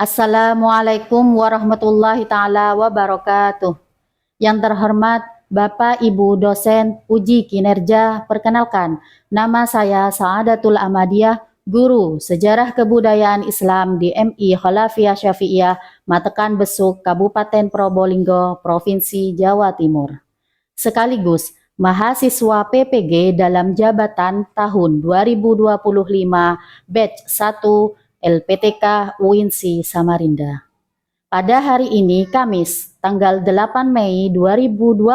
Assalamualaikum warahmatullahi taala wabarakatuh. Yang terhormat Bapak Ibu dosen uji kinerja, perkenalkan nama saya Saadatul Ahmadiyah, guru Sejarah Kebudayaan Islam di MI Khalafiyah Syafi'iyah, Matekan Besuk, Kabupaten Probolinggo, Provinsi Jawa Timur. Sekaligus mahasiswa PPG dalam jabatan tahun 2025 batch 1 LPTK UINSI Samarinda. Pada hari ini, Kamis, tanggal 8 Mei 2025,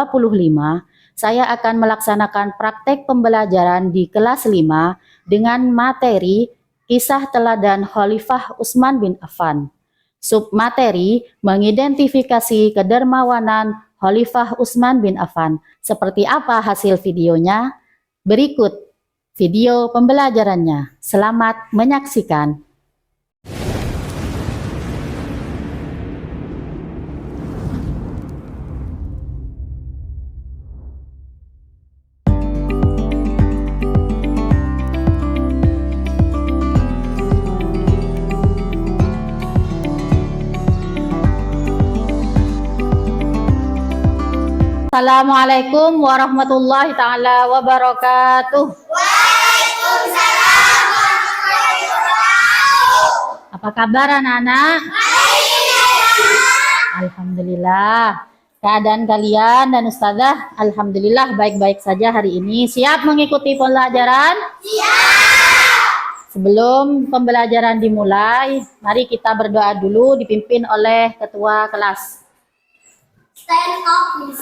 saya akan melaksanakan praktek pembelajaran di kelas 5 dengan materi Kisah Teladan Khalifah Utsman bin Affan. Submateri mengidentifikasi kedermawanan Khalifah Utsman bin Affan. Seperti apa hasil videonya? Berikut video pembelajarannya. Selamat menyaksikan. Assalamualaikum warahmatullahi taala wabarakatuh. Waalaikumsalam warahmatullahi wabarakatuh. Apa kabar anak-anak? Alhamdulillah. Keadaan kalian dan ustazah alhamdulillah baik-baik saja hari ini. Siap mengikuti pembelajaran? Siap. Sebelum pembelajaran dimulai, mari kita berdoa dulu dipimpin oleh ketua kelas. Stand up, please.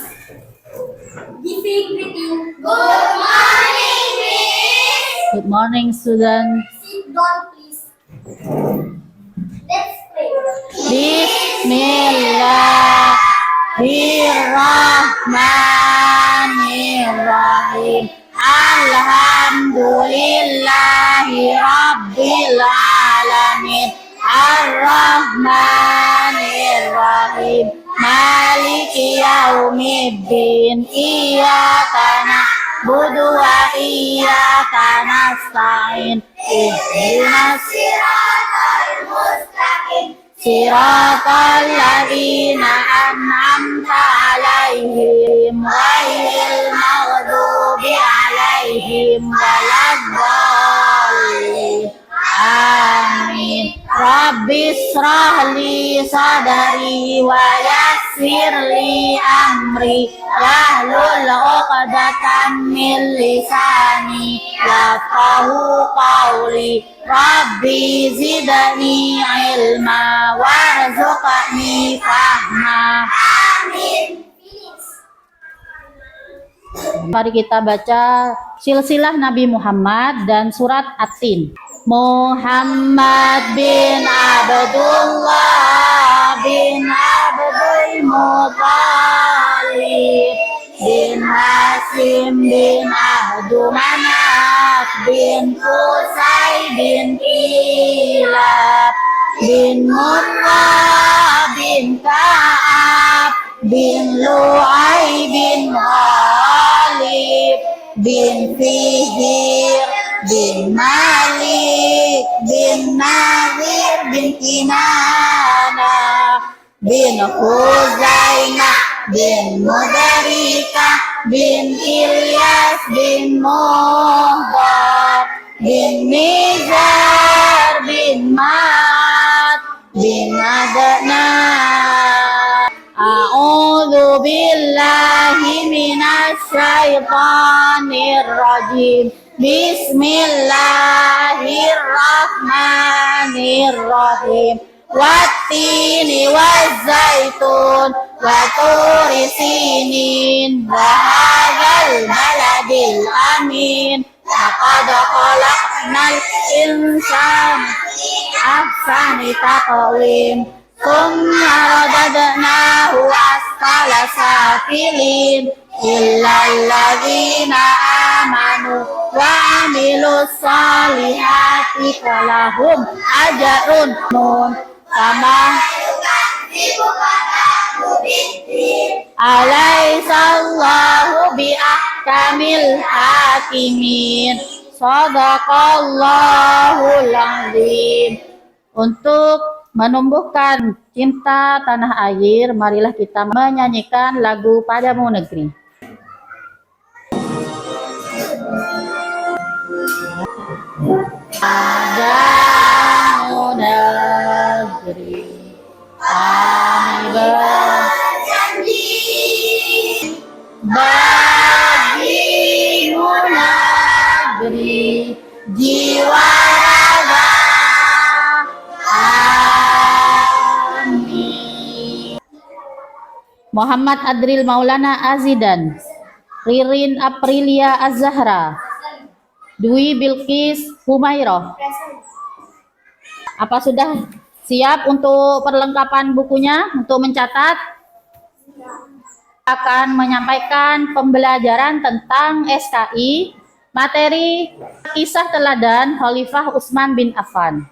Giving greeting. Good morning, miss. Good morning, students. Sit down, please. Let's pray. Bismillahirrahmanirrahim. Alhamdulillahi rabbil alamin. Ar-Rahmanir-Rahim. Maliki yaumiddin. Iyyaka na'budu wa iyyaka nasta'in. Ihdinas Siratal mustaqim. siratal ladzina an'amta 'alaihim ghairil maghdubi 'alaihim waladdallin. Amin. Rabbis shrahli sadari wa yassirli amri wahlul 'uqdatam min lisani yafqahu qawli. Rabbi zidni ilma warzuqni fahma. Amin. Mari kita baca silsilah Nabi Muhammad dan surat At-Tin. Muhammad bin Abdullah bin Abdul Muttalib bin Hasim bin Abdul Manaf bin Qusay bin Kilab bin Murrah bin Ka'ab bin Lu'ay bin Ghalib bin Fihir bin Malik bin Nazir bin Kinana bin Khuzaimah bin Mudarika bin Ilyas bin Muhdar bin Nizar bin Mat bin Adnan. A'udzu billahi minasy syaithanir rajim. Bismillahirrahmanirrahim. Wattini wazzaitun wa turi sinin wa hadzal baladil amin. Laqad khalaqnal insana ahsani taqwim. Tsumma radadnahu asfala safilin illal ladzina amanu wa amilus solihati falahum ajrun nun kama alaisallahu bi ahkamil hakimin. Shadaqallahul azim. Untuk menumbuhkan cinta tanah air, marilah kita menyanyikan lagu Padamu Negeri. Padamu negeri, kami Berjanji bagimu negeri, jiwa raga kami. Muhammad Adril Maulana Azidan, Ririn Aprilia Az-Zahra, Dwi Bilqis Humairah. Apa sudah siap untuk perlengkapan bukunya untuk mencatat? Akan menyampaikan pembelajaran tentang SKI, materi kisah teladan Khalifah Utsman bin Affan.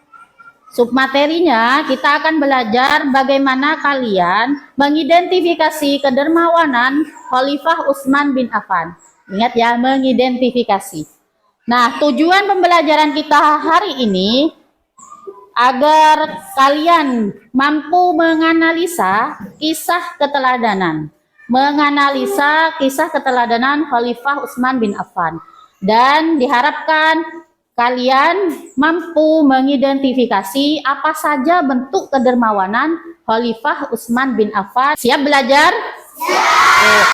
Submaterinya kita akan belajar bagaimana kalian mengidentifikasi kedermawanan Khalifah Utsman bin Affan. Ingat ya, mengidentifikasi. Nah, tujuan pembelajaran kita hari ini agar kalian mampu menganalisa kisah keteladanan. Menganalisa kisah keteladanan Khalifah Utsman bin Affan. Dan diharapkan kalian mampu mengidentifikasi apa saja bentuk kedermawanan Khalifah Utsman bin Affan. Siap belajar?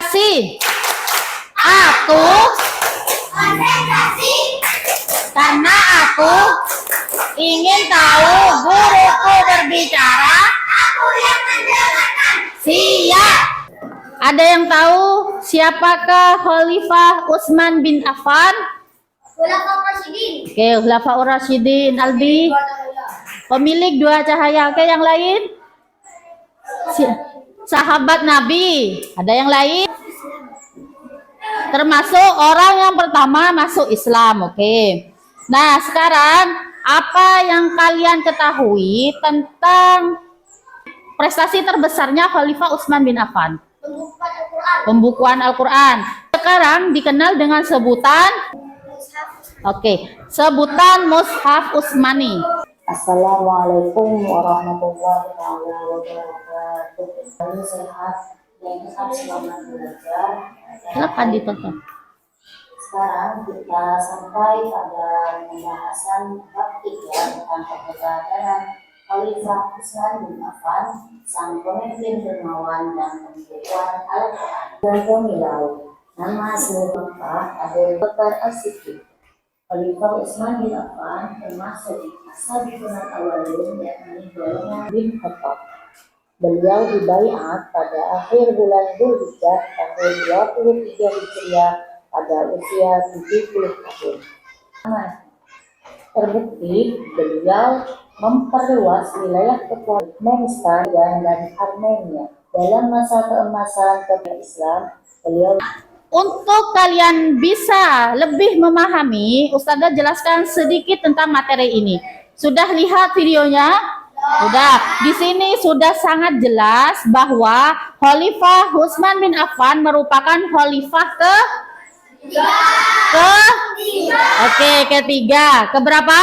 Siap. Aku konsentrasi karena aku ingin tahu guruku berbicara. aku yang mendengarkan. Siap. Ada yang tahu siapakah Khalifah Utsman bin Affan? Khulafaur Rasyidin. Oke, Khulafaur Rasyidin. Aldi, pemilik dua cahaya. Oke, yang lain? Sahabat Nabi. Ada yang lain? Termasuk orang yang pertama masuk Islam. Oke. Nah, sekarang apa yang kalian ketahui tentang prestasi terbesarnya Khalifah Utsman bin Affan? Pembukuan Al-Quran. Pembukuan Al-Quran. Sekarang dikenal dengan sebutan, sebutan Mushaf Utsmani. Assalamualaikum warahmatullahi wabarakatuh. Kami sehat dan tetap semangat belajar. Silakan ditonton. Sekarang kita sampai pada pembahasan bab 3 tentang keteladanan Khalifah Utsman bin Affan, sang pemimpin dermawan dan pembukuan Al-Quran. Bagaimana nama asli lengkap adalah Bakar As-Siddiq. Khalifah Utsman bin Affan termasuk as-sabiqun al-awwalun, yakni golongan bin Khattab. Beliau dibaiat pada akhir bulan Dzulhijjah tahun 23 Hijriah pada usia 70 tahun. Terbukti beliau memperluas wilayah kekuasaan Turkmenistan dan Armenia. Dalam masa keemasan Islam, beliau. Untuk kalian bisa lebih memahami, Ustazah jelaskan sedikit tentang materi ini. Sudah lihat videonya? Sudah. Di sini sudah sangat jelas bahwa Khalifah Utsman bin Affan merupakan khalifah ketiga. Keberapa?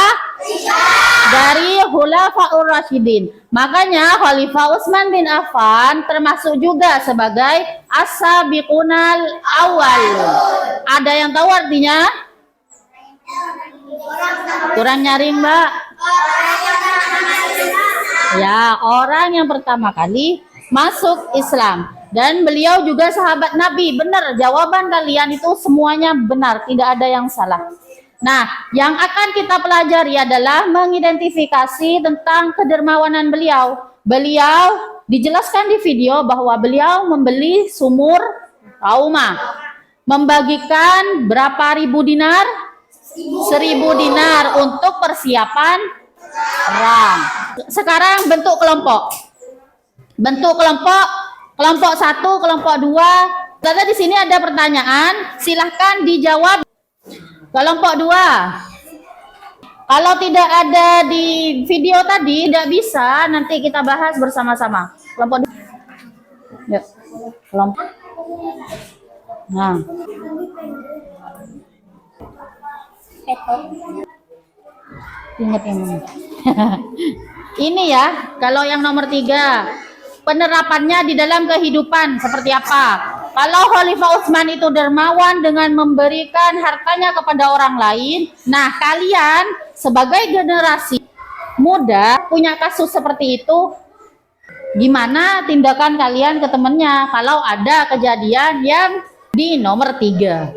Dari Khulafaur Rasyidin. Makanya Khalifah Utsman bin Affan termasuk juga sebagai as-sabiqunal awal. Ada yang tahu artinya? Kurang nyaring, Mbak. Ya, orang yang pertama kali masuk Islam. Dan beliau juga sahabat Nabi. Benar, jawaban kalian itu semuanya benar, tidak ada yang salah. Nah, yang akan kita pelajari adalah mengidentifikasi tentang kedermawanan beliau. Beliau dijelaskan di video bahwa beliau membeli sumur Rauma, membagikan berapa ribu dinar? 1.000 dinar untuk persiapan perang. Sekarang bentuk kelompok. Kelompok 1, kelompok 2. Tadi di sini ada pertanyaan, silahkan dijawab. Kelompok 2. Kalau tidak ada di video tadi, tidak bisa, nanti kita bahas bersama-sama. Kelompok 2. Yuk. Kelompok. Nah. Ingat yang mana? Ini ya, kalau yang nomor 3, penerapannya di dalam kehidupan seperti apa? Kalau Khalifah Utsman itu dermawan dengan memberikan hartanya kepada orang lain, nah kalian sebagai generasi muda punya kasus seperti itu, gimana tindakan kalian ke temennya kalau ada kejadian yang di nomor 3?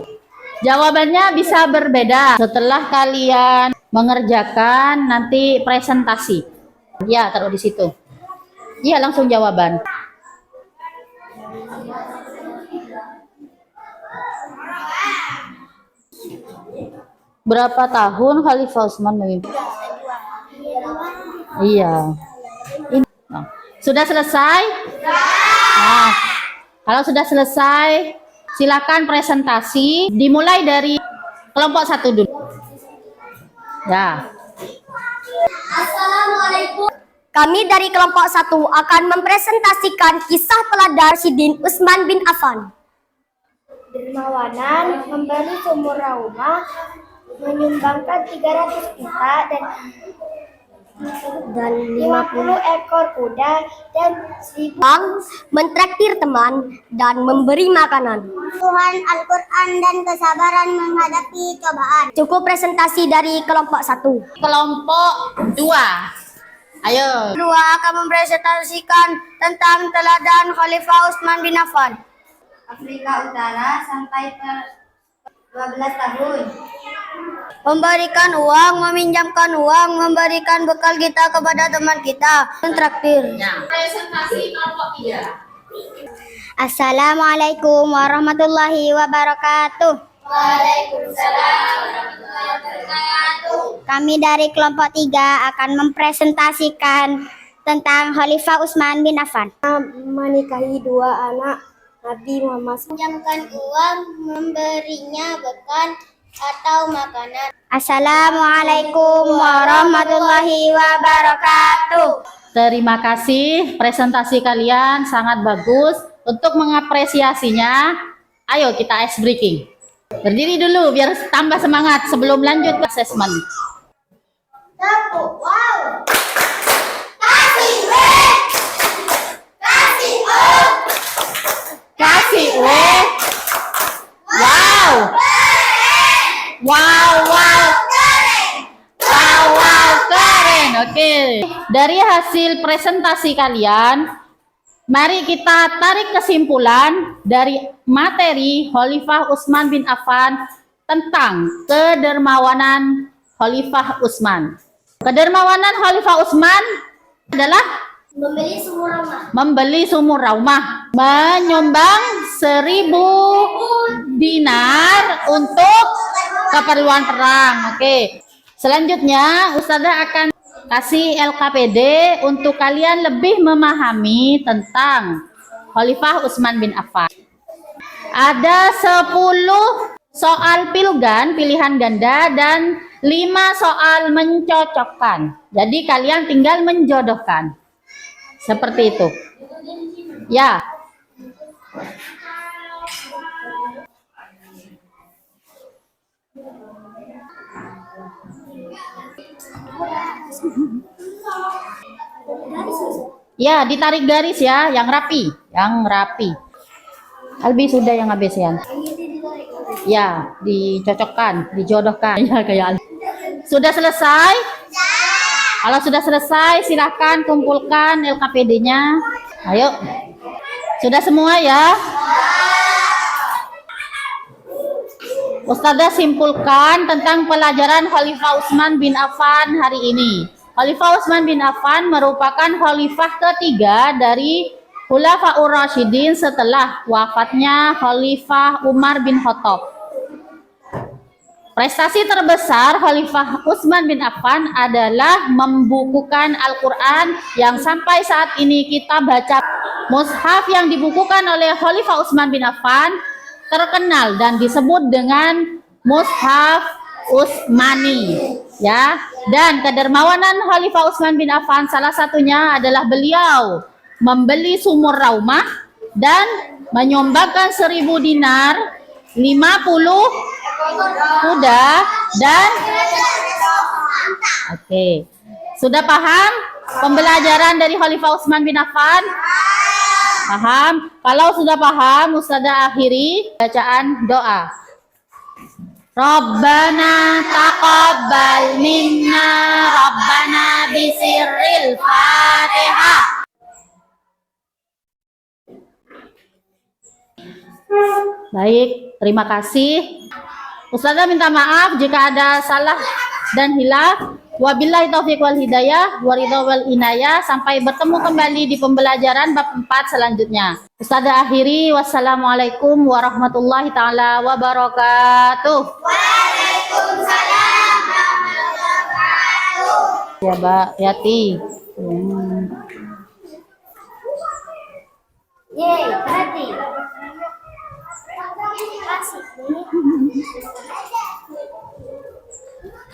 Jawabannya bisa berbeda setelah kalian mengerjakan nanti presentasi. Ya, taruh di situ. Iya, langsung jawaban. Berapa tahun Khalifah Utsman memimpin? Iya. Nah, sudah selesai? Nah, kalau sudah selesai, silakan presentasi. Dimulai dari kelompok 1 dulu. Ya. Assalamualaikum. Kami dari kelompok 1 akan mempresentasikan kisah teladan Sidin Utsman bin Affan. Dermawanan, memberi sumur rumah, menyumbangkan 300 unta dan 50 ekor kuda dan 1000 mentraktir teman dan memberi makanan. Tuhan Al-Quran dan kesabaran menghadapi cobaan. Cukup presentasi dari kelompok 1. Kelompok 2. Ayo. Kedua akan mempresentasikan tentang teladan Khalifah Utsman bin Affan. Afrika Utara sampai 12 tahun. Memberikan uang, meminjamkan uang, memberikan bekal kita kepada teman kita, mentraktir. Nah, presentasi kelompok 3. Assalamualaikum warahmatullahi wabarakatuh. Waalaikumsalam warahmatullahi wabarakatuh. Kami dari kelompok 3 akan mempresentasikan tentang Khalifah Utsman bin Affan. menikahi 2 anak Nabi Muhammad. Pinjamkan uang, memberinya bekal atau makanan. Assalamualaikum warahmatullahi wabarakatuh. Terima kasih, presentasi kalian sangat bagus. Untuk mengapresiasinya, ayo kita ice breaking. Berdiri dulu biar tambah semangat sebelum lanjut ke assessment. Tepuk, wow. Kasih W. Kasih O. Kasih wow. Wow, wow. Wow, wow, keren. Oke. Dari hasil presentasi kalian, mari kita tarik kesimpulan dari materi Khalifah Utsman bin Affan tentang kedermawanan Khalifah Utsman. Kedermawanan Khalifah Utsman adalah Membeli sumur rumah. membeli sumur rumah, menyumbang 1000 dinar untuk keperluan perang. Oke. Selanjutnya Ustazah akan kasih LKPD untuk kalian lebih memahami tentang Khalifah Utsman bin Affan. Ada 10 soal pilgan, pilihan ganda, dan 5 soal mencocokkan. Jadi kalian tinggal menjodohkan. Seperti itu. Ya. Ya, ditarik garis ya, yang rapi, yang rapi. Albi sudah yang habisian. Ya, dicocokkan, dijodohkan. Ya, kayak Albi. Sudah selesai? Kalau sudah selesai, silakan kumpulkan LKPD-nya. Ayo. Sudah semua ya? Ustazah simpulkan tentang pelajaran Khalifah Utsman bin Affan hari ini. Khalifah Utsman bin Affan merupakan khalifah ketiga dari Khulafaur Rasyidin setelah wafatnya Khalifah Umar bin Khattab. Prestasi terbesar Khalifah Utsman bin Affan adalah membukukan Al-Quran yang sampai saat ini kita baca. Mushaf yang dibukukan oleh Khalifah Utsman bin Affan terkenal dan disebut dengan Mushaf Utsmani, ya. Dan kedermawanan Khalifah Utsman bin Affan salah satunya adalah beliau membeli sumur rumah dan menyumbangkan 1000 dinar, 50 kuda, dan oke. Sudah paham? Pembelajaran dari Khalifah Utsman bin Affan? Paham? Kalau sudah paham, Ustazah akhiri bacaan doa. Rabbana taqabbal minna Rabbana bisirril Fatihah. Baik, terima kasih. Ustazah minta maaf jika ada salah dan hilaf. Wabillahi taufiq wal hidayah, waridha wal inayah. Sampai bertemu kembali di pembelajaran bab 4 selanjutnya. Ustazah akhiri, wassalamualaikum warahmatullahi taala wabarakatuh. Waalaikumsalam warahmatullahi wabarakatuh. Ya, Mbak Yati. Yeay, berarti.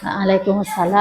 Waalaikumsalam.